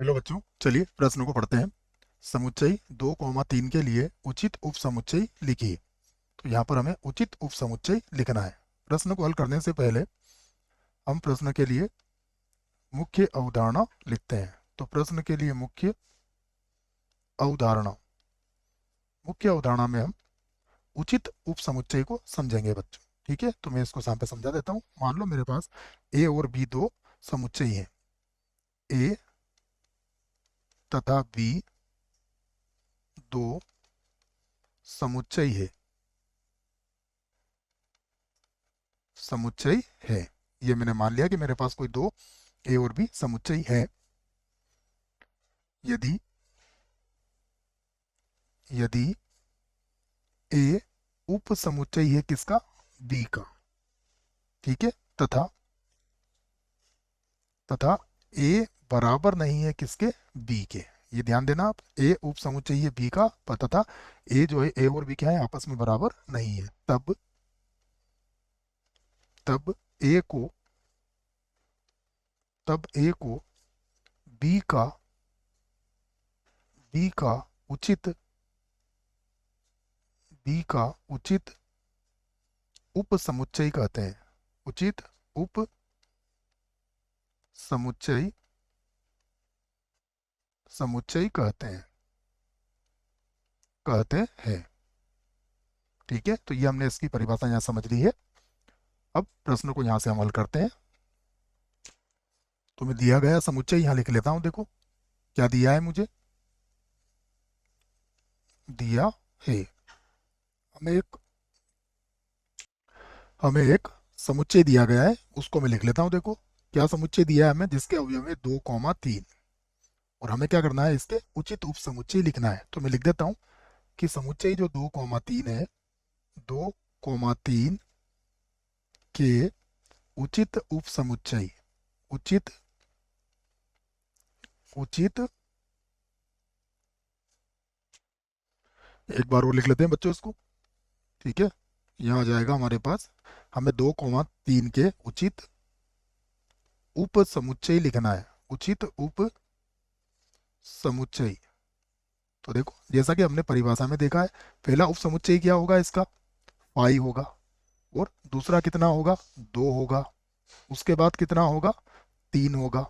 Hello बच्चों, चलिए प्रश्नों को पढ़ते हैं। समुच्चय 2, 3 के लिए उचित उपसमुच्चय लिखिए। तो यहाँ पर हमें उचित उपसमुच्चय लिखना है। प्रश्न को हल करने से पहले हम प्रश्न के लिए मुख्य अवधारणा लिखते हैं। तो प्रश्न के लिए अवधारणा मुख्य अवधारणा में हम उचित उपसमुच्चय को समझेंगे बच्चों। ठीक है, तो मैं इसको सामने समझा देता हूँ। मान लो मेरे पास ए और बी दो समुच्चय हैं। ए तथा बी दो समुच्चय है। ये मैंने मान लिया कि मेरे पास कोई दो ए और बी समुच्चय है। यदि यदि ए उप समुच्चय है किसका? बी का। ठीक है, तथा तथा ए बराबर नहीं है किसके? बी के। ये ध्यान देना आप, ए उप समुच्चय है बी का तथा ए जो है ए और बी क्या है? आपस में बराबर नहीं है। तब तब ए को तब ए को बी का बी का उचित बी का उचित उप समुच्चय कहते हैं। उचित उप समुच्चय समुच्चय कहते हैं। ठीक है, तो ये हमने इसकी परिभाषा यहाँ समझ ली है। अब प्रश्न को यहाँ से हम हल करते हैं। तो मैं दिया गया समुच्चय यहाँ लिख लेता हूँ। देखो क्या दिया है मुझे। दिया है हमें एक हमें एक समुच्चय दिया गया है, उसको मैं लिख लेता हूँ। देखो क्या समुच्चय दिया है हमें, जिसके अवयव है 2, 3, और हमें क्या करना है? इसके उचित उप समुच्चय लिखना है। तो मैं लिख देता हूँ कि समुच्चय जो 2, 3 है, 2, 3 के उचित उप समुच्चय उचित उचित एक बार और लिख लेते हैं बच्चों इसको। ठीक है, यहाँ आ जाएगा हमारे पास, हमें 2, 3 के उचित उप समुच्चय लिखना है। उचित उप समुच्चय। तो देखो जैसा कि हमने परिभाषा में देखा है, पहला उप समुच्चय क्या होगा? इसका पाई होगा। और दूसरा कितना होगा? 2 होगा। उसके बाद कितना होगा? 3 होगा।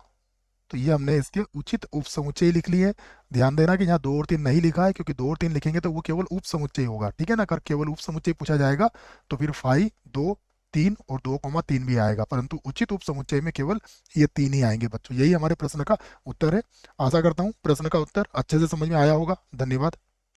तो ये हमने इसके उचित उप समुच्चय लिख लिए। ध्यान देना कि यहाँ 2 और 3 नहीं लिखा है, क्योंकि 2 और 3 लिखेंगे तो वो केवल उप समुच्चय होगा। ठीक है ना, अगर केवल उप समुच्चय पूछा जाएगा तो फिर फाई 2, 3 और 2, 3 भी आएगा, परंतु उचित उप समुच्चय में केवल ये 3 ही आएंगे बच्चों। यही हमारे प्रश्न का उत्तर है। आशा करता हूँ प्रश्न का उत्तर अच्छे से समझ में आया होगा। धन्यवाद।